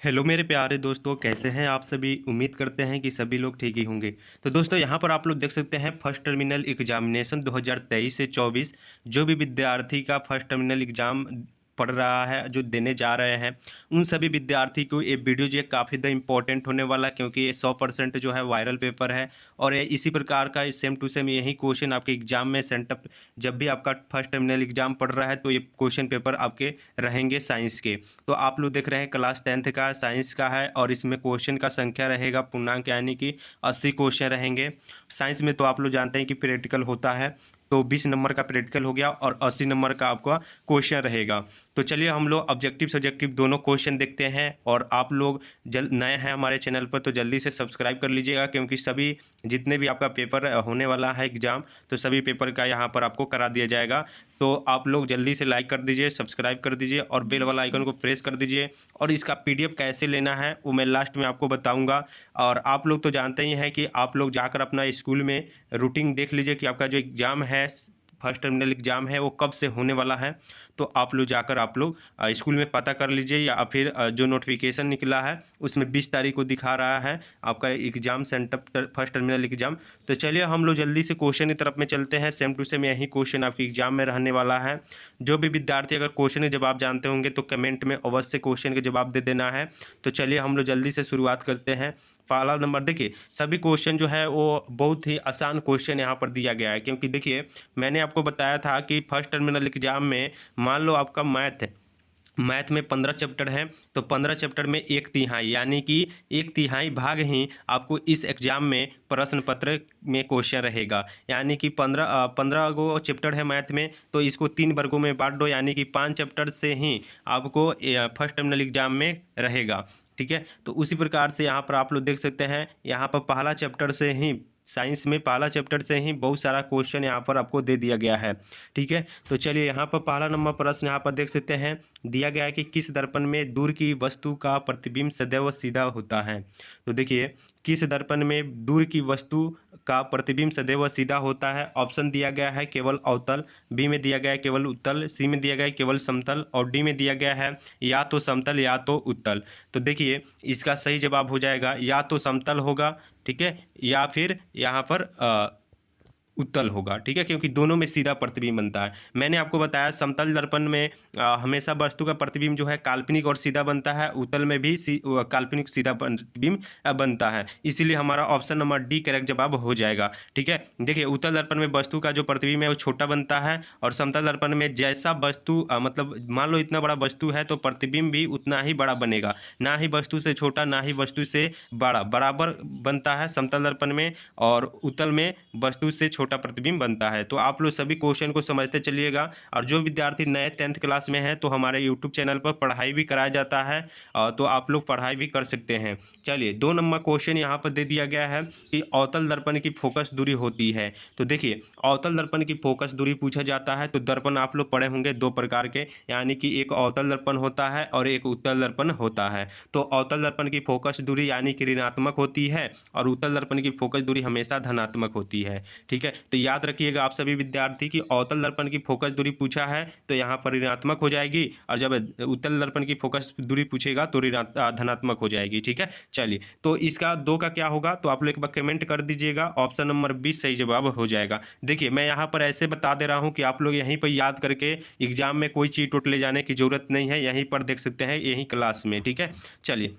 Hello मेरे प्यारे दोस्तों, कैसे हैं आप सभी। उम्मीद करते हैं कि सभी लोग ठीक ही होंगे। तो दोस्तों, यहाँ पर आप लोग देख सकते हैं फर्स्ट टर्मिनल एग्जामिनेशन 2023 से 24। जो भी विद्यार्थी का फर्स्ट टर्मिनल एग्जाम पढ़ रहा है, जो देने जा रहे हैं, उन सभी विद्यार्थी को ये वीडियो जो है काफ़ी द इम्पोर्टेंट होने वाला है, क्योंकि ये 100% जो है वायरल पेपर है। और ये इसी प्रकार का सेम टू सेम यही क्वेश्चन आपके एग्जाम में सेंटअप, जब भी आपका फर्स्ट टर्मिनल एग्जाम पढ़ रहा है तो ये क्वेश्चन पेपर आपके रहेंगे साइंस के। तो आप लोग देख रहे हैं क्लास 10th का साइंस का है, और इसमें क्वेश्चन का संख्या रहेगा पूर्णांक, यानी कि 80 क्वेश्चन रहेंगे। साइंस में तो आप लोग जानते हैं कि प्रैक्टिकल होता है, तो 20 नंबर का प्रैक्टिकल हो गया और 80 नंबर का आपका क्वेश्चन रहेगा। तो चलिए हम लोग ऑब्जेक्टिव सब्जेक्टिव दोनों क्वेश्चन देखते हैं। और आप लोग नए हैं हमारे चैनल पर तो जल्दी से सब्सक्राइब कर लीजिएगा, क्योंकि सभी जितने भी आपका पेपर होने वाला है एग्जाम, तो सभी पेपर का यहाँ पर आपको करा दिया जाएगा। तो आप लोग जल्दी से लाइक कर दीजिए, सब्सक्राइब कर दीजिए और बेल वाला आइकन को प्रेस कर दीजिए। और इसका पीडीएफ कैसे लेना है वो मैं लास्ट में आपको बताऊंगा। और आप लोग तो जानते ही हैं कि आप लोग जाकर अपना स्कूल में रूटीन देख लीजिए कि आपका जो एग्ज़ाम है, फर्स्ट टर्मिनल एग्ज़ाम है, वो कब से होने वाला है। तो आप लोग जाकर आप लोग स्कूल में पता कर लीजिए, या फिर जो नोटिफिकेशन निकला है उसमें 20 तारीख को दिखा रहा है आपका exam centre first terminal exam. तो चलिए हम लोग जल्दी से क्वेश्चन की तरफ में चलते हैं। सेम टू सेम यही क्वेश्चन आपके एग्जाम में रहने वाला है। जो भी विद्यार्थी अगर क्वेश्चन के जवाब जानते होंगे तो कमेंट में अवश्य क्वेश्चन के जवाब दे देना है। तो चलिए हम लोग जल्दी से शुरुआत करते हैं। पहला नंबर देखिए, सभी क्वेश्चन जो है वो बहुत ही आसान क्वेश्चन यहाँ पर दिया गया है, क्योंकि देखिए मैंने आपको बताया था कि फर्स्ट टर्मिनल एग्जाम में मान लो आपका मैथ में 15 चैप्टर हैं, तो 15 चैप्टर में 1/3 यानी कि 1/3 भाग ही आपको इस एग्जाम में प्रश्न पत्र में क्वेश्चन रहेगा। यानी कि 15 गो चैप्टर है मैथ में, तो इसको 3 वर्गों में बांट दो, यानी कि 5 चैप्टर से ही आपको फर्स्ट टर्मिनल एग्जाम में रहेगा। ठीक है, तो उसी प्रकार से यहाँ पर आप लोग देख सकते हैं, यहाँ पर पहला चैप्टर से ही साइंस में पहला चैप्टर से ही बहुत सारा क्वेश्चन यहाँ पर आपको दे दिया गया है। ठीक है, तो चलिए यहाँ पर पहला नंबर प्रश्न यहाँ पर देख सकते हैं, दिया गया है कि किस दर्पण में दूर की वस्तु का प्रतिबिंब सदैव सीधा होता है। तो देखिए, किस दर्पण में दूर की वस्तु का प्रतिबिंब सदैव सीधा होता है। ऑप्शन दिया गया है केवल अवतल, बी में दिया गया है केवल उत्तल, सी में दिया गया है केवल समतल, और डी में दिया गया है या तो समतल या तो उत्तल। तो देखिए इसका सही जवाब हो जाएगा या तो समतल होगा, ठीक है, या फिर यहाँ पर उत्तल होगा। ठीक है, क्योंकि दोनों में सीधा प्रतिबिंब बनता है। मैंने आपको बताया समतल दर्पण में हमेशा वस्तु का प्रतिबिंब जो है काल्पनिक और सीधा बनता है, उत्तल में भी काल्पनिक सीधा प्रतिबिंब बनता है। इसीलिए हमारा ऑप्शन नंबर डी करेक्ट जवाब हो जाएगा। ठीक है, देखिए उत्तल दर्पण में वस्तु का जो प्रतिबिंब है वो छोटा बनता है, और समतल दर्पण में जैसा वस्तु मतलब मान लो इतना बड़ा वस्तु है तो प्रतिबिंब भी उतना ही बड़ा बनेगा, ना ही वस्तु से छोटा ना ही वस्तु से बड़ा, बराबर बनता है समतल दर्पण में, और उत्तल में वस्तु से छोटा प्रतिबिंब बनता है। तो आप लोग सभी क्वेश्चन को समझते चलिएगा। और जो विद्यार्थी नए 10th क्लास में है तो हमारे यूट्यूब चैनल पर पढ़ाई भी कराया जाता है, तो आप लोग पढ़ाई भी कर सकते हैं। चलिए 2 नंबर क्वेश्चन यहाँ पर दे दिया गया है कि अवतल दर्पण की फोकस दूरी होती है। तो देखिए अवतल दर्पण की फोकस दूरी पूछा जाता है, तो दर्पण आप लोग पढ़े होंगे 2 प्रकार के, यानी कि एक अवतल दर्पण होता है और एक उत्तल दर्पण होता है। तो अवतल दर्पण की फोकस दूरी यानी कि ऋणात्मक होती है, और उत्तल दर्पण की फोकस दूरी हमेशा धनात्मक होती है। ठीक है, तो याद रखिएगा आप सभी विद्यार्थी की अवतल दर्पण की फोकस दूरी पूछा है तो यहाँ पर ऋणात्मक हो जाएगी, और जब उत्तल दर्पण की फोकस दूरी पूछेगा तो धनात्मक हो जाएगी। ठीक है, चलिए तो इसका 2 का क्या होगा, तो आप लोग एक बार कमेंट कर दीजिएगा। ऑप्शन नंबर 20 सही जवाब हो जाएगा। देखिए मैं यहाँ पर ऐसे बता दे रहा हूँ कि आप लोग यहीं पर याद करके एग्जाम में कोई चीज टोट ले जाने की जरूरत नहीं है, यहीं पर देख सकते हैं यहीं क्लास में। ठीक है, चलिए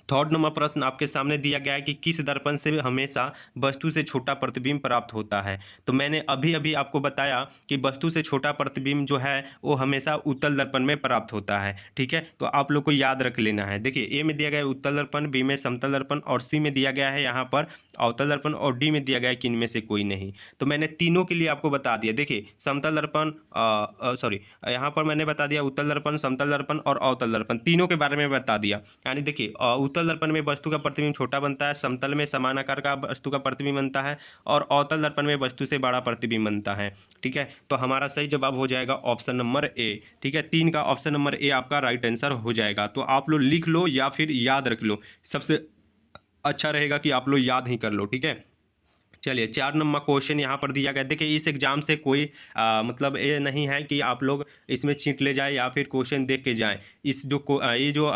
थर्ड नंबर प्रश्न आपके सामने दिया गया है कि किस दर्पण से हमेशा वस्तु से छोटा प्रतिबिंब प्राप्त होता है। तो मैंने अभी अभी आपको बताया कि वस्तु से छोटा प्रतिबिंब जो है वो हमेशा उत्तल दर्पण में प्राप्त होता है। ठीक है, तो आप लोग को याद रख लेना है। देखिए ए में दिया गया है उत्तल दर्पण, बी में समतल दर्पण, और सी में दिया गया है यहाँ पर अवतल दर्पण, और डी में दिया गया है कि इनमें से कोई नहीं। तो मैंने तीनों के लिए आपको बता दिया। देखिए समतल दर्पण सॉरी यहाँ पर मैंने बता दिया उत्तल दर्पण, समतल दर्पण और अवतल दर्पण, तीनों के बारे में बता दिया। यानी देखिए उत्तल दर्पण में वस्तु का प्रतिबिंब छोटा बनता है, समतल में समान आकार का वस्तु का प्रतिबिंब बनता है, और अवतल दर्पण में वस्तु से बड़ा प्रतिबिंब बनता है। ठीक है, तो हमारा सही जवाब हो जाएगा ऑप्शन नंबर ए। ठीक है, 3 का ऑप्शन नंबर ए आपका राइट आंसर हो जाएगा। तो आप लोग लिख लो या फिर याद रख लो, सबसे अच्छा रहेगा कि आप लोग याद ही कर लो। ठीक है, चलिए 4 नंबर क्वेश्चन यहाँ पर दिया गया। देखिए इस एग्जाम से कोई मतलब ये नहीं है कि आप लोग इसमें चीट ले जाए या फिर क्वेश्चन देख के जाएं। इस जो ये जो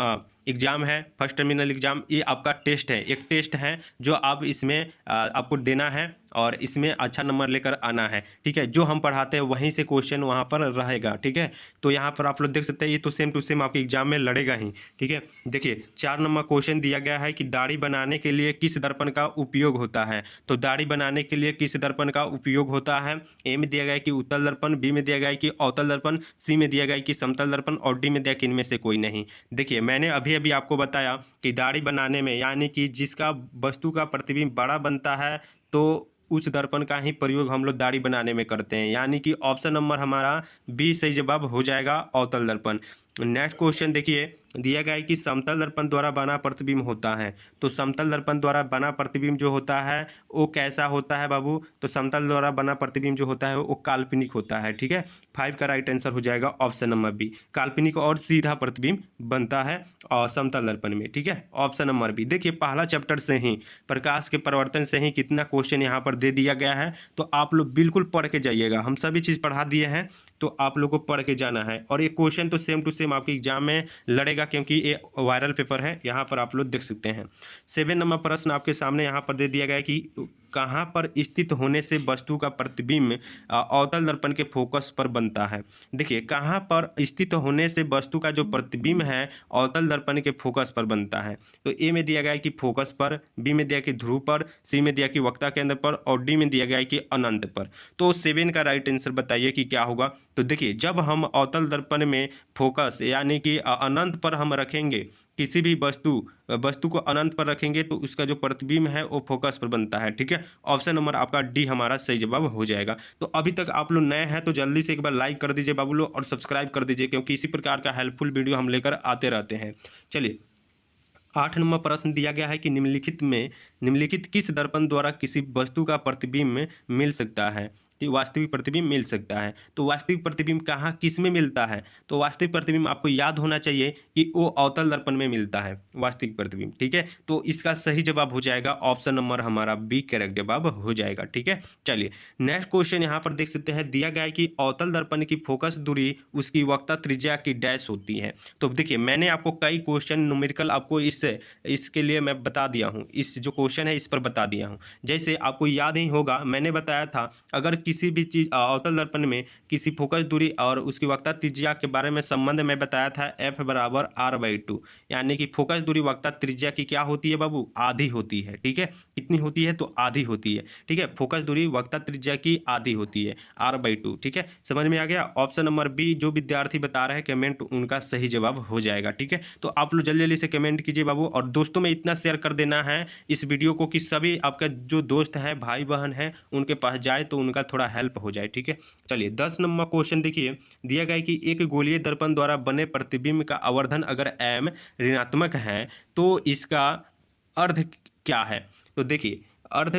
एग्ज़ाम है फर्स्ट टर्मिनल एग्ज़ाम, ये आपका टेस्ट है, एक टेस्ट है जो आप इसमें आपको देना है और इसमें अच्छा नंबर लेकर आना है। ठीक है, जो हम पढ़ाते हैं वहीं से क्वेश्चन वहाँ पर रहेगा। ठीक है, तो यहाँ पर आप लोग देख सकते हैं ये तो सेम टू सेम आपके एग्जाम में लड़ेगा ही। ठीक है, देखिए 4 नंबर क्वेश्चन दिया गया है कि दाढ़ी बनाने के लिए किस दर्पण का उपयोग होता है। तो दाढ़ी बनाने के लिए किस दर्पण का उपयोग होता है? ए में दिया गया है कि उत्तल दर्पण, बी में दिया गया है कि अवतल दर्पण, सी में दिया गया है कि समतल दर्पण और डी में दिया कि इनमें से कोई नहीं। देखिए मैंने अभी अभी आपको बताया कि दाढ़ी बनाने में यानी कि जिसका वस्तु का प्रतिबिंब बड़ा बनता है तो उस दर्पण का ही प्रयोग हम लोग दाढ़ी बनाने में करते हैं, यानी कि ऑप्शन नंबर हमारा बी सही जवाब हो जाएगा, अवतल दर्पण। नेक्स्ट क्वेश्चन देखिए दिया गया है कि समतल दर्पण द्वारा बना प्रतिबिंब होता है। तो समतल दर्पण द्वारा बना प्रतिबिंब जो होता है वो कैसा होता है बाबू? तो समतल द्वारा बना प्रतिबिंब जो होता है वो काल्पनिक होता है। ठीक है, 5 का राइट आंसर हो जाएगा ऑप्शन नंबर बी, काल्पनिक और सीधा प्रतिबिंब बनता है और समतल दर्पण में। ठीक है, ऑप्शन नंबर बी। देखिए पहला चैप्टर से ही प्रकाश के परिवर्तन से ही कितना क्वेश्चन यहाँ पर दे दिया गया है, तो आप लोग बिल्कुल पढ़ के जाइएगा। हम सभी चीज़ पढ़ा दिए हैं तो आप लोग को पढ़ के जाना है और ये क्वेश्चन तो सेम टू सेम आपके एग्जाम में लड़ेगा क्योंकि ये वायरल पेपर है। यहाँ पर आप लोग देख सकते हैं 7 नंबर प्रश्न आपके सामने यहाँ पर दे दिया गया है कि कहाँ पर स्थित होने से वस्तु का प्रतिबिंब अवतल दर्पण के फोकस पर बनता है। देखिए कहाँ पर स्थित होने से वस्तु का जो प्रतिबिंब है अवतल दर्पण के फोकस पर बनता है। तो ए में दिया गया है कि फोकस पर, बी में दिया कि ध्रुव पर, सी में दिया कि वक्ता केंद्र पर और डी में दिया गया है कि अनंत पर। तो 7 का राइट आंसर बताइए कि क्या होगा। तो देखिए जब हम अवतल दर्पण में फोकस यानी कि अनंत पर हम रखेंगे किसी भी वस्तु को अनंत पर रखेंगे तो उसका जो प्रतिबिंब है वो फोकस पर बनता है। ठीक है, ऑप्शन नंबर आपका डी हमारा सही जवाब हो जाएगा। तो अभी तक आप लोग नए हैं तो जल्दी से एक बार लाइक कर दीजिए बाबू लोग और सब्सक्राइब कर दीजिए क्योंकि इसी प्रकार का हेल्पफुल वीडियो हम लेकर आते रहते हैं। चलिए 8 नंबर प्रश्न दिया गया है कि निम्नलिखित किस दर्पण द्वारा किसी वस्तु का प्रतिबिंब मिल सकता है, कि वास्तविक प्रतिबिंब मिल सकता है। तो वास्तविक प्रतिबिंब कहाँ किस में मिलता है? तो वास्तविक प्रतिबिंब आपको याद होना चाहिए कि वो अवतल दर्पण में मिलता है वास्तविक प्रतिबिंब। ठीक है, तो इसका सही जवाब हो जाएगा ऑप्शन नंबर हमारा बी करेक्ट जवाब हो जाएगा। ठीक है, चलिए नेक्स्ट क्वेश्चन यहाँ पर देख सकते हैं दिया गया है कि अवतल दर्पण की फोकस दूरी उसकी वक्ता त्रिज्या की डैश होती है। तो देखिए मैंने आपको कई क्वेश्चन न्यूमेरिकल आपको इसके लिए मैं बता दिया हूँ, इस जो क्वेश्चन है इस पर बता दिया हूँ। जैसे आपको याद ही होगा मैंने बताया था अगर किसी भी चीज़ अवतल दर्पण में किसी फोकस दूरी और उसकी वक्ता त्रिज्या के बारे में संबंध में बताया था F बराबर R/2, यानी कि फोकस दूरी वक्ता त्रिज्या की क्या होती है बाबू? आधी होती है। ठीक है, कितनी होती है? तो आधी होती है। ठीक है, फोकस दूरी वक्ता त्रिज्या की आधी होती है R/2। ठीक है, समझ में आ गया। ऑप्शन नंबर बी जो विद्यार्थी बता रहे हैं कमेंट उनका सही जवाब हो जाएगा। ठीक है, तो आप लोग जल्दी जल्दी से कमेंट कीजिए बाबू और दोस्तों में इतना शेयर कर देना है इस वीडियो को कि सभी आपका जो दोस्त हैं भाई बहन हैं उनके पास जाए तो उनका थोड़ा हेल्प हो जाए। ठीक है, चलिए 10 नंबर क्वेश्चन देखिए दिया गया है कि एक गोलीय दर्पण द्वारा बने प्रतिबिंब का आवर्धन अगर m ऋणात्मक है तो इसका अर्थ क्या है? तो देखिए अर्थ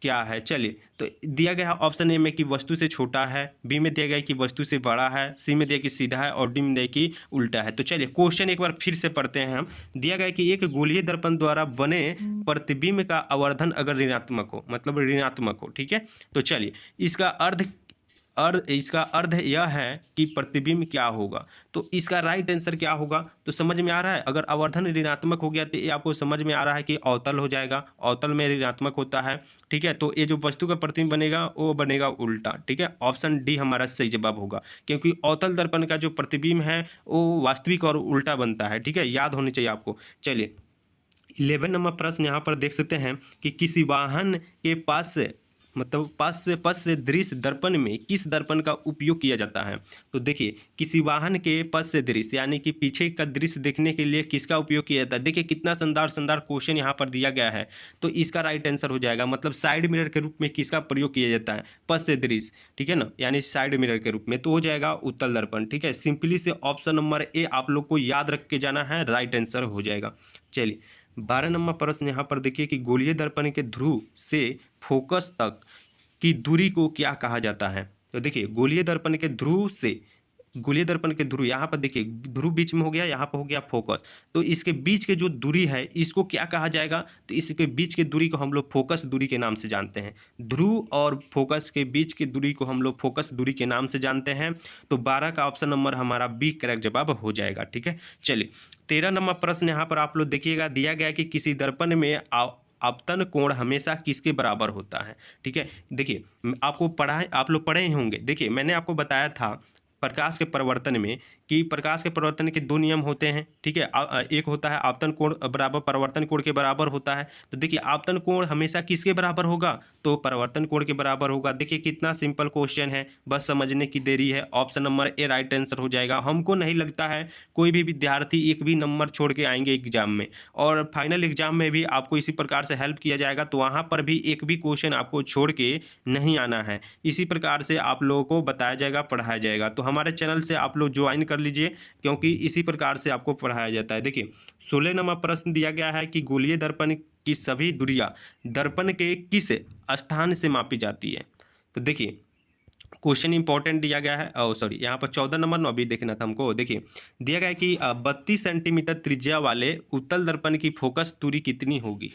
क्या है, चलिए तो दिया गया है ऑप्शन ए में कि वस्तु से छोटा है, बी में दिया गया है कि वस्तु से बड़ा है, सी में दिया कि सीधा है और डी में दिया कि उल्टा है। तो चलिए क्वेश्चन एक बार फिर से पढ़ते हैं हम। दिया गया है कि एक गोलीय दर्पण द्वारा बने प्रतिबिंब का आवर्धन अगर ऋणात्मक हो, मतलब ऋणात्मक हो। ठीक है, तो चलिए इसका अर्थ यह है कि प्रतिबिंब क्या होगा। तो इसका राइट आंसर क्या होगा? तो समझ में आ रहा है अगर आवर्धन ऋणात्मक हो गया तो ये आपको समझ में आ रहा है कि अवतल हो जाएगा, अवतल में ऋणात्मक होता है। ठीक है, तो ये जो वस्तु का प्रतिबिंब बनेगा वो बनेगा उल्टा। ठीक है, ऑप्शन डी हमारा सही जवाब होगा क्योंकि अवतल दर्पण का जो प्रतिबिंब है वो वास्तविक और उल्टा बनता है। ठीक है, याद होनी चाहिए आपको। चलिए 11 नंबर प्रश्न यहाँ पर देख सकते हैं कि किसी वाहन के पास से दृश्य दर्पण में किस दर्पण का उपयोग किया जाता है। तो देखिए किसी वाहन के पश्च से दृश्य यानी कि पीछे का दृश्य देखने के लिए किसका उपयोग किया जाता है। देखिए कितना शानदार क्वेश्चन यहाँ पर दिया गया है। तो इसका राइट आंसर हो जाएगा मतलब साइड मिरर के रूप में किसका प्रयोग किया जाता है? पश्च से दृश्य। ठीक है ना, यानी साइड मिरर के रूप में, तो हो जाएगा उत्तल दर्पण। ठीक है, सिंपली से ऑप्शन नंबर ए आप लोग को याद रख के जाना है, राइट आंसर हो जाएगा। चलिए 12 नंबर प्रश्न यहाँ पर देखिए कि गोलीय दर्पण के ध्रुव से फोकस तक की दूरी को क्या कहा जाता है। तो देखिए गोलीय दर्पण के ध्रुव से गोलीय दर्पण के ध्रुव, यहाँ पर देखिए ध्रुव बीच में हो गया, यहाँ पर हो गया फोकस, तो इसके बीच के जो दूरी है इसको क्या कहा जाएगा, तो इसके बीच की दूरी को हम लोग फोकस दूरी के नाम से जानते हैं। ध्रुव और फोकस के बीच की दूरी को हम लोग फोकस दूरी के नाम से जानते हैं। तो 12 का ऑप्शन नंबर हमारा बी करेक्ट जवाब हो जाएगा। ठीक है, चलिए 13 नंबर प्रश्न यहाँ पर आप लोग देखिएगा, दिया गया कि किसी दर्पण में आपतन कोण हमेशा किसके बराबर होता है। ठीक है, देखिए आपको आप लोग पढ़े ही होंगे। देखिए मैंने आपको बताया था प्रकाश के परिवर्तन में कि प्रकाश के परिवर्तन के 2 नियम होते हैं। ठीक है, एक होता है आपतन कोण बराबर परिवर्तन कोण के बराबर होता है। तो देखिए आपतन कोण हमेशा किसके बराबर होगा, तो परिवर्तन कोण के बराबर होगा। देखिए कितना सिंपल क्वेश्चन है, बस समझने की देरी है। Option number A right answer हो जाएगा। हमको नहीं लगता है कोई भी विद्यार्थी एक भी नंबर छोड़ के आएंगे एग्जाम में, और फाइनल एग्जाम में भी आपको इसी प्रकार से हेल्प किया जाएगा। तो वहाँ पर भी एक भी क्वेश्चन आपको छोड़ के नहीं आना है। इसी प्रकार से आप लोगों को बताया जाएगा, पढ़ाया जाएगा। तो हमारे चैनल से आप लोग ज्वाइन कर लीजिए, क्योंकि इसी प्रकार से आपको पढ़ाया जाता है। देखिए 16 नंबर प्रश्न दिया गया है कि गोलीय दर्पण की सभी दूरियां दर्पण के किस स्थान से मापी जाती है। तो देखिए क्वेश्चन इंपॉर्टेंट दिया गया है, सॉरी यहाँ पर 14 नंबर 9 भी देखना था हमको। देखिए दिया गया है कि 32 सेंटीमीटर त्रिज्या वाले उत्तल दर्पण की फोकस दूरी कितनी होगी।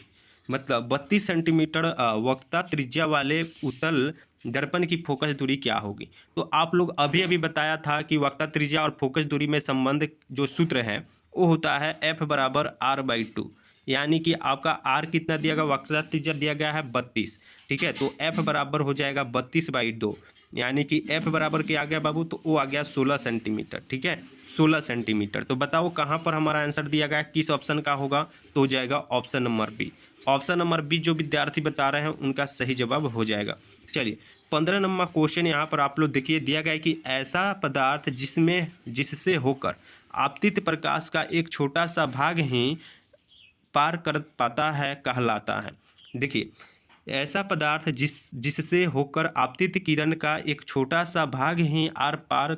मतलब 32 सेंटीमीटर वक्रता त्रिज्या वाले उत्तल दर्पण की फोकस दूरी क्या होगी। तो आप लोग अभी अभी बताया था कि वक्रता त्रिज्या और फोकस दूरी में संबंध जो सूत्र है वो होता है F बराबर R/2, यानी कि आपका R कितना दिया गया, वक्रता त्रिज्या दिया गया है 32। ठीक है, तो F बराबर हो जाएगा 32/2, यानी कि F बराबर क्या आ गया बाबू, तो वो आ गया 16 सेंटीमीटर। ठीक है, 16 सेंटीमीटर। तो बताओ कहाँ पर हमारा आंसर दिया गया, किस ऑप्शन का होगा, तो हो जाएगा option number B. Option number B जो विद्यार्थी बता रहे हैं उनका सही जवाब हो जाएगा। चलिए 15 नंबर क्वेश्चन यहाँ पर आप लोग देखिए, दिया गया है कि ऐसा पदार्थ जिससे होकर आपतित प्रकाश का एक छोटा सा भाग ही पार कर पाता है कहलाता है। देखिए ऐसा पदार्थ जिससे होकर आपतित किरण का एक छोटा सा भाग ही आर पार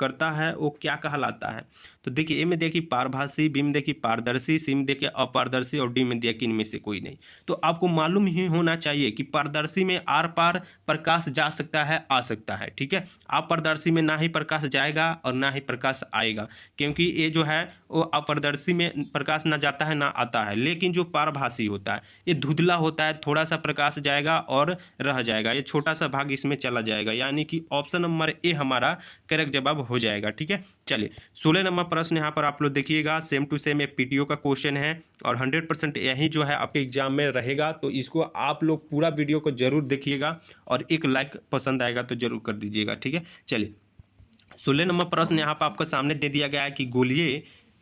करता है वो क्या कहलाता है। तो देखिए ए में देखिए पारभासी, बी में देखिए पारदर्शी, सी में देखिए अपारदर्शी और डी में देखिए इनमें से कोई नहीं। तो आपको मालूम ही होना चाहिए कि पारदर्शी में आर पार प्रकाश जा सकता है, आ सकता है। ठीक है, अपारदर्शी में ना ही प्रकाश जाएगा और ना ही प्रकाश आएगा, क्योंकि ये जो है वो अपारदर्शी में प्रकाश ना जाता है ना आता है। लेकिन जो पारभासी होता है ये धुंधला होता है, थोड़ा सा प्रकाश जाएगा और रह जाएगा, ये छोटा सा भाग इसमें चला जाएगा, यानी कि ऑप्शन नंबर ए हमारा करेक्ट जवाब हो जाएगा। ठीक है, चलिए 16 नंबर प्रश्न यहाँ पर आप लोग देखिएगा, सेम टू सेम एक पीटीओ का क्वेश्चन है और 100% यही जो है आपके एग्जाम में रहेगा। तो इसको आप लोग पूरा वीडियो को जरूर देखिएगा और एक लाइक पसंद आएगा तो जरूर कर दीजिएगा। ठीक है, चलिए 16 नंबर प्रश्न यहाँ पर आपके सामने दे दिया गया है कि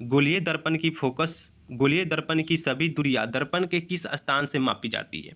गोलीय दर्पण की सभी दूरियां दर्पण के किस स्थान से मापी जाती है।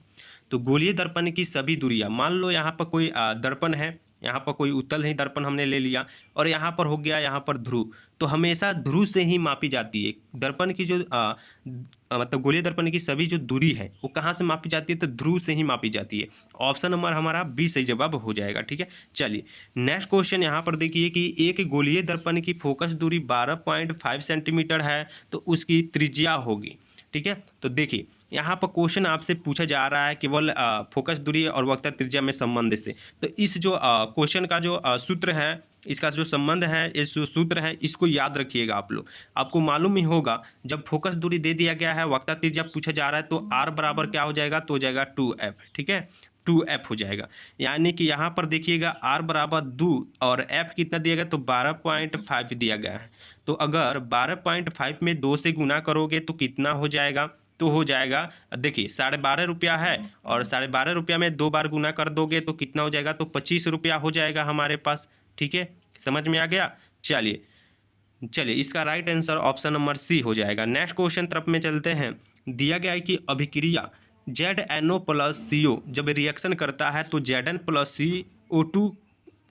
तो गोलीय दर्पण की सभी दूरियां, मान लो यहाँ पर कोई दर्पण है, यहाँ पर कोई उत्तल ही दर्पण हमने ले लिया और यहाँ पर हो गया यहाँ पर ध्रुव, तो हमेशा ध्रुव से ही मापी जाती है। दर्पण की जो मतलब गोलीय दर्पण की सभी जो दूरी है वो कहाँ से मापी जाती है, तो ध्रुव से ही मापी जाती है। ऑप्शन नंबर हमारा बी सही जवाब हो जाएगा। ठीक है, चलिए नेक्स्ट क्वेश्चन यहाँ पर देखिए कि एक गोलीय दर्पण की फोकस दूरी 12.5 सेंटीमीटर है तो उसकी त्रिज्या होगी। ठीक है, तो देखिए यहाँ पर क्वेश्चन आपसे पूछा जा रहा है केवल फोकस दूरी और वक्रता त्रिज्या में संबंध से। तो इस जो क्वेश्चन का जो सूत्र है, इसका जो संबंध है, इस जो सूत्र है इसको याद रखिएगा आप लोग। आपको मालूम ही होगा जब फोकस दूरी दे दिया गया है, वक्रता त्रिज्या पूछा जा रहा है, तो आर बराबर क्या हो जाएगा, तो हो जाएगा 2f। ठीक है, 2f हो जाएगा, यानी कि यहाँ पर देखिएगा r बराबर 2 और f कितना दिया गया, तो 12.5 दिया गया है। तो अगर 12.5 में 2 से गुना करोगे तो कितना हो जाएगा, तो हो जाएगा देखिए 12.5 रुपया है और 12.5 रुपया में 2 बार गुना कर दोगे तो कितना हो जाएगा, तो 25 रुपया हो जाएगा हमारे पास। ठीक है, समझ में आ गया। चलिए इसका right answer option number C हो जाएगा। नेक्स्ट क्वेश्चन तरफ में चलते हैं। दिया गया है कि अभिक्रिया ZnO + CO जब रिएक्शन करता है तो Zn + CO2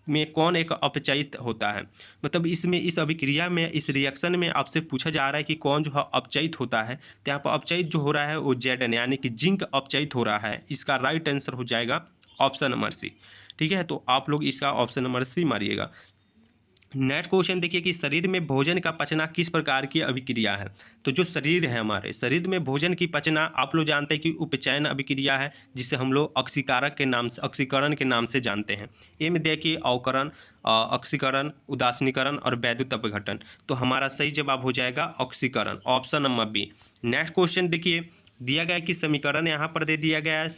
में कौन एक अपचयित होता है। मतलब इसमें इस अभिक्रिया में, इस रिएक्शन में आपसे पूछा जा रहा है कि कौन जो है अपचयित होता है। तो यहाँ पर अपचयित जो हो रहा है वो Zn यानी कि जिंक अपचयित हो रहा है। इसका राइट आंसर हो जाएगा ऑप्शन नंबर सी। ठीक है, तो आप लोग इसका ऑप्शन नंबर सी मारिएगा। नेक्स्ट क्वेश्चन देखिए कि शरीर में भोजन का पचना किस प्रकार की अभिक्रिया है। तो जो शरीर है हमारे शरीर में भोजन की पचना आप लोग जानते हैं कि उपचयन अभिक्रिया है, जिसे हम लोग ऑक्सीकारक के नाम से ऑक्सीकरण के नाम से जानते हैं। ए में देखिए अवकरण, ऑक्सीकरण, उदासीनीकरण और वैद्युत अपघटन। तो हमारा सही जवाब हो जाएगा ऑक्सीकरण, option number B. Next question देखिए दिया गया कि समीकरण यहाँ पर दे दिया गया है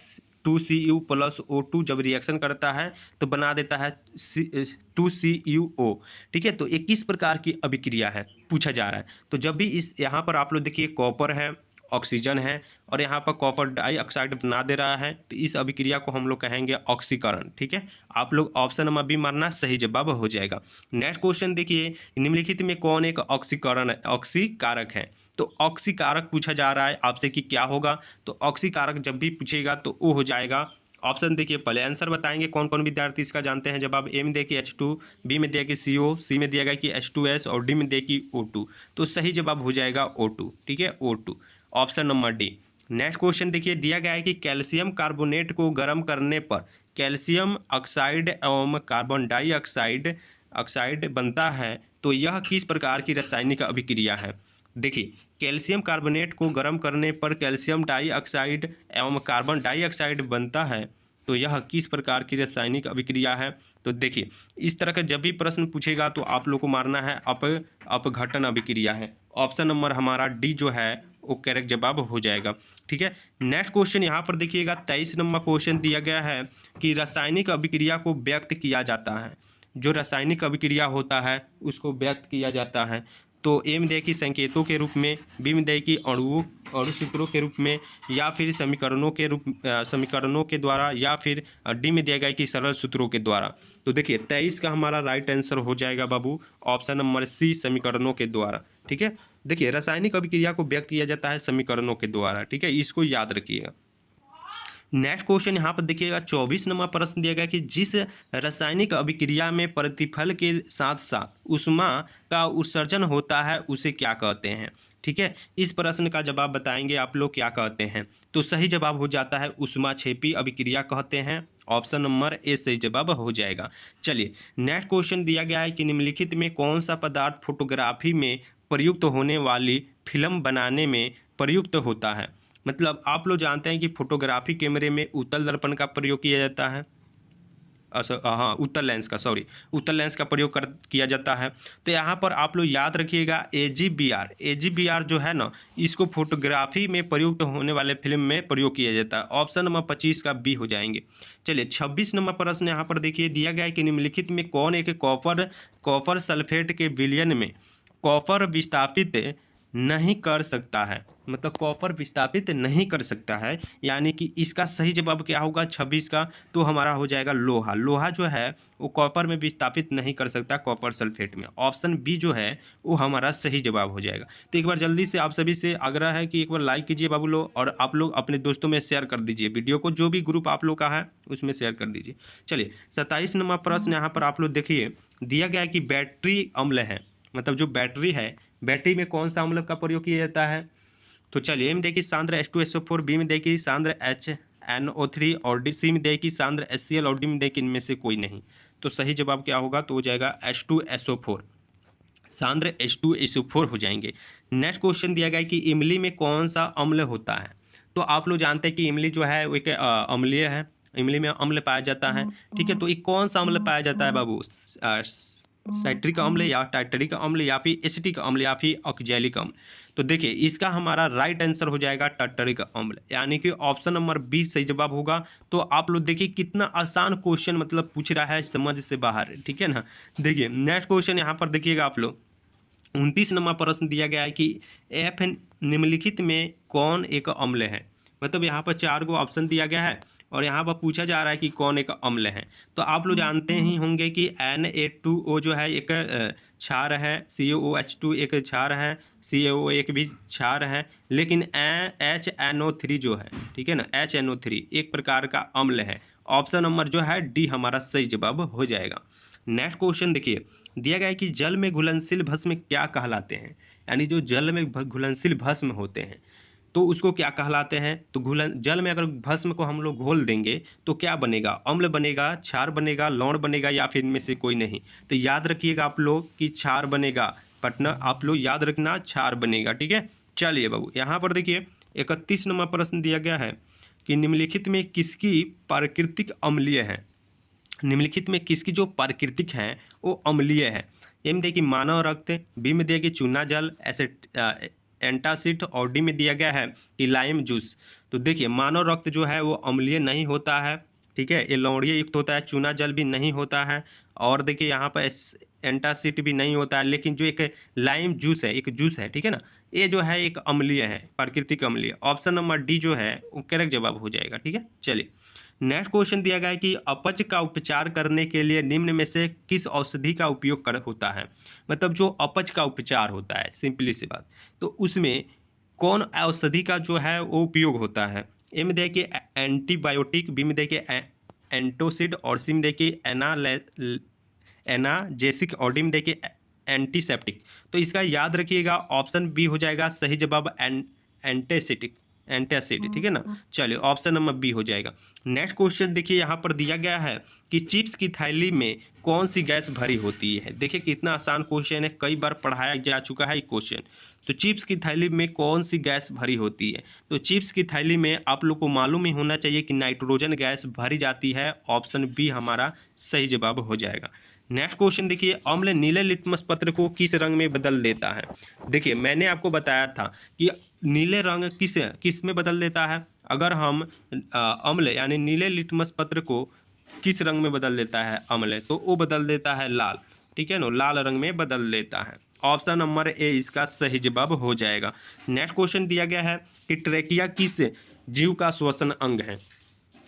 2Cu+O2 जब रिएक्शन करता है तो बना देता है 2CuO। ठीक है, तो ये किस प्रकार की अभिक्रिया है पूछा जा रहा है। तो जब भी इस यहाँ पर आप लोग देखिए कॉपर है, ऑक्सीजन है और यहाँ पर कॉपर डाइऑक्साइड बना दे रहा है, तो इस अभिक्रिया को हम लोग कहेंगे ऑक्सीकरण। ठीक है, आप लोग ऑप्शन नंबर बी मारना, सही जवाब हो जाएगा। नेक्स्ट क्वेश्चन देखिए निम्नलिखित में कौन एक ऑक्सीकारक है। तो ऑक्सीकारक पूछा जा रहा है आपसे कि क्या होगा। तो ऑक्सीकारक जब भी पूछेगा तो वो हो जाएगा, ऑप्शन देखिए पहले आंसर बताएंगे कौन कौन विद्यार्थी इसका जानते हैं जवाब। ए में देखिए H2, बी में दिया कि CO, सी में दिया गया कि H2S और डी में दिया कि O2। तो सही जवाब हो जाएगा O2। ठीक है, O2, option number D. Next question देखिए दिया गया है कि कैल्शियम कार्बोनेट को गर्म करने पर कैल्शियम ऑक्साइड एवं कार्बन डाइऑक्साइड ऑक्साइड बनता है, तो यह किस प्रकार की रासायनिक अभिक्रिया है। देखिए कैल्शियम कार्बोनेट को गर्म करने पर कैल्शियम डाइऑक्साइड एवं कार्बन डाइऑक्साइड बनता है, तो यह किस प्रकार की रासायनिक अभिक्रिया है। तो देखिए इस तरह का जब भी प्रश्न पूछेगा तो आप लोग को मारना है अपघटन अभिक्रिया है। ऑप्शन नंबर हमारा डी जो है वो करेक्ट जवाब हो जाएगा। ठीक है, नेक्स्ट क्वेश्चन यहाँ पर देखिएगा 23 नंबर क्वेश्चन दिया गया है कि रासायनिक अभिक्रिया को व्यक्त किया जाता है। जो रासायनिक अभिक्रिया होता है उसको व्यक्त किया जाता है। तो ए में देखिए संकेतों के रूप में, बी में देखिए अणु सूत्रों के रूप में, या फिर समीकरणों के द्वारा, या फिर डी में दिया गया कि सरल सूत्रों के द्वारा। तो देखिए 23 का हमारा राइट आंसर हो जाएगा बाबू ऑप्शन नंबर सी, समीकरणों के द्वारा। ठीक है, देखिए रासायनिक अभिक्रिया को व्यक्त किया जाता है समीकरणों के द्वारा। ठीक है, इसको याद रखिएगा। नेक्स्ट क्वेश्चन यहाँ पर देखिएगा 24 नंबर प्रश्न दिया गया कि जिस रासायनिक अभिक्रिया में प्रतिफल के साथ साथ ऊष्मा का उत्सर्जन होता है उसे क्या कहते हैं। ठीक है, इस प्रश्न का जवाब बताएंगे आप लोग क्या कहते हैं। तो सही जवाब हो जाता है ऊष्माक्षेपी अभिक्रिया कहते हैं। ऑप्शन नंबर ए सही जवाब हो जाएगा। चलिए नेक्स्ट क्वेश्चन दिया गया है कि निम्नलिखित में कौन सा पदार्थ फोटोग्राफी में प्रयुक्त होने वाली फिल्म बनाने में प्रयुक्त होता है। मतलब आप लोग जानते हैं कि फोटोग्राफी कैमरे में उत्तल दर्पण का प्रयोग किया जाता है, हाँ उत्तल लेंस का प्रयोग किया जाता है। तो यहाँ पर आप लोग याद रखिएगा AGBR जो है ना, इसको फोटोग्राफी में प्रयुक्त होने वाले फिल्म में प्रयोग किया जाता है। ऑप्शन नंबर 25 का बी हो जाएंगे। चलिए 26 नंबर प्रश्न यहाँ पर देखिए दिया गया है कि निम्नलिखित में कौन एक कॉपर सल्फेट के विलयन में कॉपर विस्थापित नहीं कर सकता है। मतलब कॉपर विस्थापित नहीं कर सकता है, यानी कि इसका सही जवाब क्या होगा 26 का। तो हमारा हो जाएगा लोहा जो है वो कॉपर में विस्थापित नहीं कर सकता कॉपर सल्फेट में। ऑप्शन बी जो है वो हमारा सही जवाब हो जाएगा। तो एक बार जल्दी से आप सभी से आग्रह है कि एक बार लाइक कीजिए बाबू लोग, और आप लोग अपने दोस्तों में शेयर कर दीजिए वीडियो को, जो भी ग्रुप आप लोग का है उसमें शेयर कर दीजिए। चलिए 27 नंबर प्रश्न यहाँ पर आप लोग देखिए दिया गया है कि बैटरी अम्ल है, मतलब जो बैटरी है, बैटरी में कौन सा अम्ल का प्रयोग किया जाता है। तो चलिए ए में देखिए सांद्र H2SO4, बी में देखिए सांद्र HNO3 और डी सी में देखिए सांद्र HCl और डी में देखिए इनमें से कोई नहीं। तो सही जवाब क्या होगा, तो हो जाएगा H2SO4, सांद्र H2SO4 हो जाएंगे। नेक्स्ट क्वेश्चन दिया गया है कि इमली में कौन सा अम्ल होता है। तो आप लोग जानते हैं कि इमली जो है वो एक अम्लीय है, इमली में अम्ल पाया जाता है। ठीक है, तो ये कौन सा अम्ल पाया जाता है बाबू, साइट्रिक अम्ल या टाइटरिक अम्ल या फिर एसिटिक अम्ल या फिर ऑक्जेलिक अम्ल। तो देखिए इसका हमारा राइट आंसर हो जाएगा टाइटरिक अम्ल, यानी कि ऑप्शन नंबर बी सही जवाब होगा। तो आप लोग देखिए कितना आसान क्वेश्चन मतलब पूछ रहा है, समझ से बाहर। ठीक है ना, देखिए नेक्स्ट क्वेश्चन यहाँ पर देखिएगा आप लोग 29 नंबर प्रश्न दिया गया है कि एफ निम्नलिखित में कौन एक अम्ल है। मतलब यहाँ पर 4 गो ऑप्शन दिया गया है और यहाँ पर पूछा जा रहा है कि कौन एक अम्ल है। तो आप लोग जानते ही होंगे कि Na2O जो है एक क्षार है, COOH2 एक क्षार है, CaO एक भी क्षार है, लेकिन HNO3 जो है, ठीक है ना, HNO3 एक प्रकार का अम्ल है। ऑप्शन नंबर जो है डी हमारा सही जवाब हो जाएगा। नेक्स्ट क्वेश्चन देखिए दिया गया है कि जल में घुलनशील भस्म क्या कहलाते हैं। यानी जो जल में घुलनशील भस्म होते हैं, तो उसको क्या कहलाते हैं? तो घुलन जल में अगर भस्म को हम लोग घोल देंगे तो क्या बनेगा? अम्ल बनेगा, क्षार बनेगा, लवण बनेगा या फिर इनमें से कोई नहीं। तो याद रखिएगा आप लोग कि क्षार बनेगा। पटना आप लोग याद रखना क्षार बनेगा, ठीक है। चलिए बाबू यहाँ पर देखिए 31 नंबर प्रश्न दिया गया है कि निम्नलिखित में किसकी प्राकृतिक अम्लीय है? निम्नलिखित में किसकी जो प्राकृतिक है वो अम्लीय है? ए में देखिए मानव रक्त, बी में दिया गया चूना जल, एंटासिड और डी में दिया गया है कि लाइम जूस। तो देखिए मानव रक्त जो है वो अम्लीय नहीं होता है, ठीक है, ये लवणीय युक्त होता है, चूना जल भी नहीं होता है और देखिए यहाँ पर एंटासिड भी नहीं होता है, लेकिन जो एक लाइम जूस है, एक जूस है, ठीक है ना, ये जो है एक अम्लीय है, प्राकृतिक अम्लीय। ऑप्शन नंबर डी जो है वो करेक्ट जवाब हो जाएगा, ठीक है। चलिए नेक्स्ट क्वेश्चन दिया गया है कि अपच का उपचार करने के लिए निम्न में से किस औषधि का उपयोग कर होता है? मतलब जो अपच का उपचार होता है, सिंपली सी बात, तो उसमें कौन औषधि का जो है वो उपयोग होता है? ए में देखिए एंटीबायोटिक, बी में देखिए एंटोसिड और सी में देखिए एनाजेसिक और डी में देखिए एंटीसेप्टिक। तो इसका याद रखिएगा ऑप्शन बी हो जाएगा सही जवाब, एंटीसिटिक, एंटासिड, ठीक है ना। चलिए ऑप्शन नंबर बी हो जाएगा। नेक्स्ट क्वेश्चन देखिए यहाँ पर दिया गया है कि चिप्स की थैली में कौन सी गैस भरी होती है? देखिए कितना आसान क्वेश्चन है, कई बार पढ़ाया जा चुका है ये क्वेश्चन। तो चिप्स की थैली में कौन सी गैस भरी होती है? तो चिप्स की थैली में आप लोग को मालूम ही होना चाहिए कि नाइट्रोजन गैस भरी जाती है। ऑप्शन बी हमारा सही जवाब हो जाएगा। नेक्स्ट क्वेश्चन देखिए अम्ल नीले लिटमस पत्र को किस रंग में बदल देता है? देखिए मैंने आपको बताया था कि नीले रंग किस में बदल देता है? अगर हम अम्ल यानी नीले लिटमस पत्र को किस रंग में बदल देता है अम्ल, तो वो बदल देता है लाल, ठीक है ना, लाल रंग में बदल देता है। ऑप्शन नंबर ए इसका सही जवाब हो जाएगा। नेक्स्ट क्वेश्चन दिया गया है कि ट्रेकिया किस जीव का श्वसन अंग है?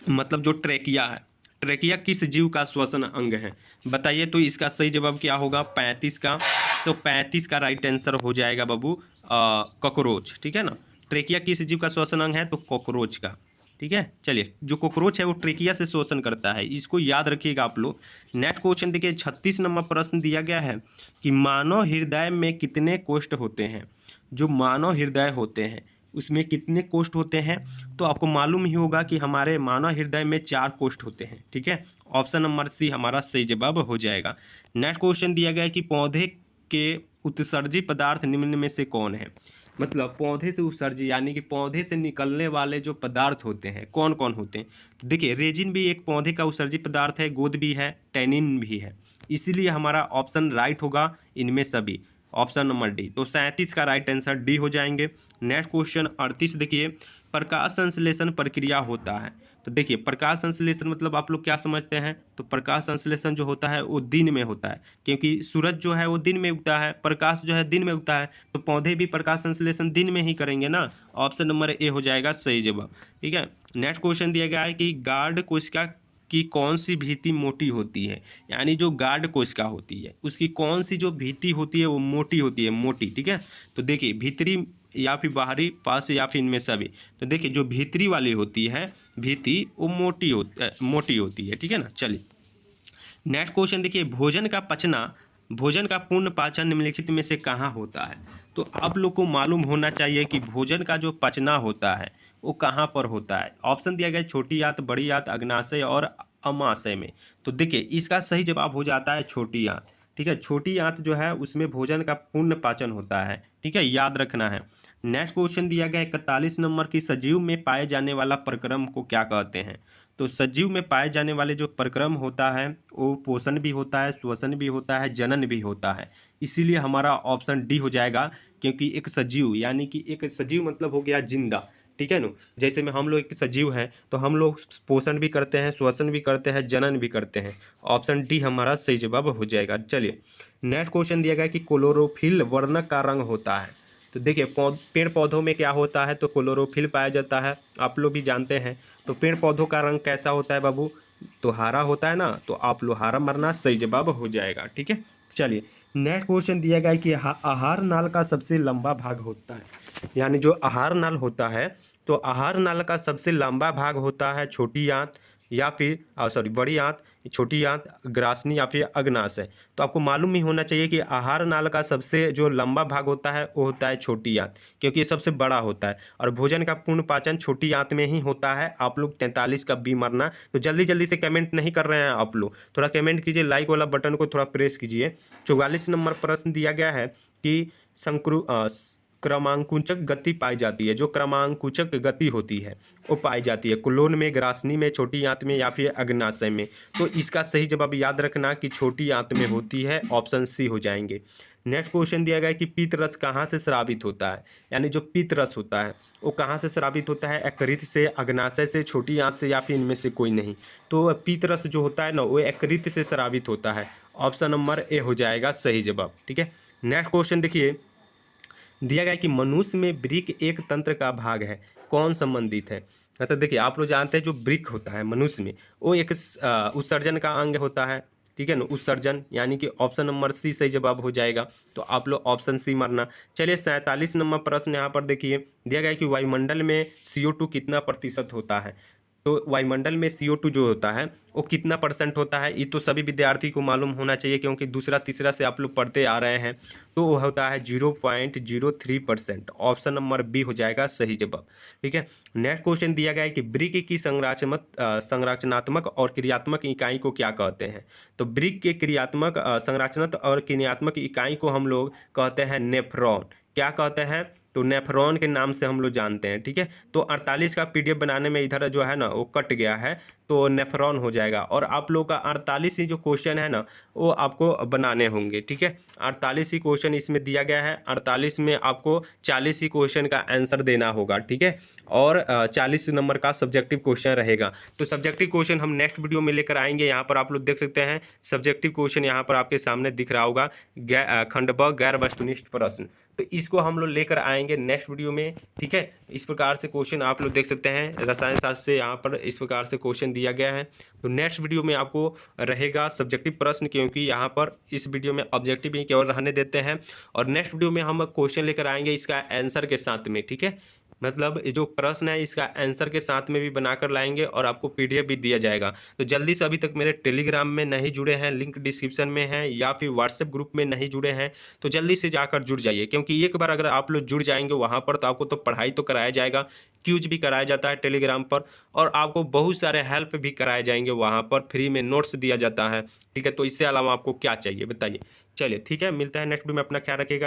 मतलब जो ट्रेकिया है, ट्रेकिया किस जीव का श्वसन अंग है बताइए। तो इसका सही जवाब क्या होगा? 35 का। तो 35 का राइट आंसर हो जाएगा बाबू कॉकरोच, ठीक है ना। ट्रेकिया किस जीव का श्वसन अंग है? तो कॉकरोच का, ठीक है। चलिए जो कॉकरोच है वो ट्रेकिया से श्वसन करता है, इसको याद रखिएगा आप लोग। नेक्स्ट क्वेश्चन देखिए 36 नंबर प्रश्न दिया गया है कि मानव हृदय में कितने कोष्ठ होते हैं? जो मानव हृदय होते हैं उसमें कितने कोष्ठ होते हैं? तो आपको मालूम ही होगा कि हमारे मानव हृदय में 4 कोष्ठ होते हैं, ठीक है। ऑप्शन नंबर सी हमारा सही जवाब हो जाएगा। नेक्स्ट क्वेश्चन दिया गया है कि पौधे के उत्सर्जी पदार्थ निम्न में से कौन है? मतलब पौधे से उत्सर्जी यानी कि पौधे से निकलने वाले जो पदार्थ होते हैं कौन कौन होते हैं? तो देखिए रेजिन भी एक पौधे का उत्सर्जी पदार्थ है, गोंद भी है, टैनिन भी है, इसीलिए हमारा ऑप्शन राइट होगा इनमें सभी, ऑप्शन नंबर डी। तो 37 का राइट आंसर डी हो जाएंगे। नेक्स्ट क्वेश्चन 38 देखिए प्रकाश संश्लेषण प्रक्रिया होता है। तो देखिए प्रकाश संश्लेषण मतलब आप लोग क्या समझते हैं? तो प्रकाश संश्लेषण जो होता है वो दिन में होता है, क्योंकि सूरज जो है वो दिन में उगता है, प्रकाश जो है दिन में उगता है, तो पौधे भी प्रकाश संश्लेषण दिन में ही करेंगे ना। ऑप्शन नंबर ए हो जाएगा सही जवाब, ठीक है। नेक्स्ट क्वेश्चन दिया गया है कि गार्ड कोशिका की कौन सी भित्ति मोटी होती है? यानी जो गार्ड कोशिका होती है उसकी कौन सी जो भित्ति होती है वो मोटी होती है, मोटी, ठीक है। तो देखिए भीतरी या फिर बाहरी, पास या फिर इनमें सभी। तो देखिए जो भीतरी वाली होती है भित्ति वो मोटी होती है, ठीक है ना। चलिए नेक्स्ट क्वेश्चन देखिए भोजन का पूर्ण पाचन निम्नलिखित में से कहाँ होता है? तो आप लोग को मालूम होना चाहिए कि भोजन का जो पचना होता है वो कहाँ पर होता है। ऑप्शन दिया गया छोटी आंत, बड़ी आंत, अग्नाशय और अमाशय में। तो देखिए इसका सही जवाब हो जाता है छोटी आंत, ठीक है। छोटी आंत जो है उसमें भोजन का पूर्ण पाचन होता है, ठीक है, याद रखना है। नेक्स्ट क्वेश्चन दिया गया 41 नंबर की सजीव में पाए जाने वाला प्रक्रम को क्या कहते हैं? तो सजीव में पाए जाने वाले जो प्रक्रम होता है वो पोषण भी होता है, श्वसन भी होता है, जनन भी होता है, इसीलिए हमारा ऑप्शन डी हो जाएगा। क्योंकि एक सजीव यानी कि एक सजीव मतलब हो गया जिंदा, ठीक है ना। जैसे में हम लोग एक सजीव हैं तो हम लोग पोषण भी करते हैं, श्वसन भी करते हैं, जनन भी करते हैं। ऑप्शन डी हमारा सही जवाब हो जाएगा। चलिए नेक्स्ट क्वेश्चन दिया गया कि क्लोरोफिल वर्णक का रंग होता है। तो देखिए पेड़ पौधों में क्या होता है? तो क्लोरोफिल पाया जाता है, आप लोग भी जानते हैं। तो पेड़ पौधों का रंग कैसा होता है बाबू? तो हरा होता है ना, तो आप लोग हरा मरना सही जवाब हो जाएगा, ठीक है। चलिए नेक्स्ट क्वेश्चन दिया गया है कि आहार नाल का सबसे लंबा भाग होता है, यानी जो आहार नाल होता है तो आहार नाल का सबसे लंबा भाग होता है छोटी आंत या फिर बड़ी आंत छोटी आंत, ग्रासनी या फिर अग्नाशय। तो आपको मालूम ही होना चाहिए कि आहार नाल का सबसे जो लंबा भाग होता है वो होता है छोटी आंत, क्योंकि ये सबसे बड़ा होता है और भोजन का पूर्ण पाचन छोटी आंत में ही होता है। आप लोग 43 का बी मरना। तो जल्दी जल्दी से कमेंट नहीं कर रहे हैं आप लोग, थोड़ा कमेंट कीजिए, लाइक वाला बटन को थोड़ा प्रेस कीजिए। 44 नंबर प्रश्न दिया गया है कि क्रमांकुचक गति पाई जाती है। जो क्रमांकुचक गति होती है वो पाई जाती है कुलोन में, ग्रासनी में, छोटी आंत में या फिर अग्नाशय में। तो इसका सही जवाब याद रखना कि छोटी आंत में होती है, ऑप्शन सी हो जाएंगे। नेक्स्ट क्वेश्चन दिया गया है कि पीत रस कहाँ से स्रावित होता है, यानी जो पीत रस होता है वो कहाँ से स्रावित होता है, यकृत से, अग्नाशय से, छोटी आंत से या फिर इनमें से कोई नहीं। तो पीत रस जो होता है ना वो यकृत से स्रावित होता है, ऑप्शन नंबर ए हो जाएगा सही जवाब। ठीक है, नेक्स्ट क्वेश्चन देखिए, दिया गया कि मनुष्य में वृक्क एक तंत्र का भाग है, कौन संबंधित है। मतलब देखिए, आप लोग जानते हैं जो वृक्क होता है मनुष्य में वो एक उत्सर्जन का अंग होता है। ठीक है ना, उत्सर्जन, यानी कि ऑप्शन नंबर सी सही जवाब हो जाएगा। तो आप लोग ऑप्शन सी मारना। चलिए 47 नंबर प्रश्न यहाँ पर देखिए, दिया गया है कि वायुमंडल में CO2 कितना प्रतिशत होता है। तो वायुमंडल में CO2 जो होता है वो कितना परसेंट होता है, ये तो सभी विद्यार्थी को मालूम होना चाहिए, क्योंकि दूसरा तीसरा से आप लोग पढ़ते आ रहे हैं। तो वो होता है 0.03%, ऑप्शन नंबर बी हो जाएगा सही जवाब। ठीक है, नेक्स्ट क्वेश्चन दिया गया है कि वृक्क की संरचनात्मक और क्रियात्मक इकाई को क्या कहते हैं। तो वृक्क के क्रियात्मक, संरचनात्मक और क्रियात्मक इकाई को हम लोग कहते हैं नेफ्रॉन। क्या कहते हैं, तो नेफ्रॉन के नाम से हम लोग जानते हैं। ठीक है, तो 48 का PDF बनाने में इधर जो है ना वो कट गया है, तो नेफ्रॉन हो जाएगा। और आप लोग का 48 ही जो क्वेश्चन है ना वो आपको बनाने होंगे। ठीक है, 48 ही क्वेश्चन इसमें दिया गया है, 48 में आपको 40 ही क्वेश्चन का आंसर देना होगा। ठीक है, और 40 नंबर का सब्जेक्टिव क्वेश्चन रहेगा। तो सब्जेक्टिव क्वेश्चन हम नेक्स्ट वीडियो में लेकर आएंगे। यहाँ पर आप लोग देख सकते हैं सब्जेक्टिव क्वेश्चन यहाँ पर आपके सामने दिख रहा होगा, खंड ब गैर वस्तुनिष्ठ प्रश्न। तो इसको हम लोग लेकर आएंगे नेक्स्ट वीडियो में। ठीक है, इस प्रकार से क्वेश्चन आप लोग देख सकते हैं, रसायन शास्त्र से यहाँ पर इस प्रकार से क्वेश्चन दिया गया है। तो नेक्स्ट वीडियो में आपको रहेगा सब्जेक्टिव प्रश्न, क्योंकि यहाँ पर इस वीडियो में ऑब्जेक्टिव ही केवल रहने देते हैं। और नेक्स्ट वीडियो में हम क्वेश्चन लेकर आएंगे इसका आंसर के साथ में। ठीक है, मतलब ये जो प्रश्न है इसका आंसर के साथ में भी बनाकर लाएंगे और आपको PDF भी दिया जाएगा। तो जल्दी से, अभी तक मेरे टेलीग्राम में नहीं जुड़े हैं, लिंक डिस्क्रिप्शन में है, या फिर व्हाट्सएप ग्रुप में नहीं जुड़े हैं तो जल्दी से जाकर जुड़ जाइए, क्योंकि एक बार अगर आप लोग जुड़ जाएंगे वहाँ पर तो आपको तो पढ़ाई तो कराया जाएगा, क्यूज भी कराया जाता है टेलीग्राम पर, और आपको बहुत सारे हेल्प भी कराए जाएंगे वहाँ पर, फ्री में नोट्स दिया जाता है। ठीक है, तो इससे अलावा आपको क्या चाहिए बताइए। चलिए ठीक है, मिलता है नेक्स्ट वीडियो में, अपना ख्याल रखिएगा।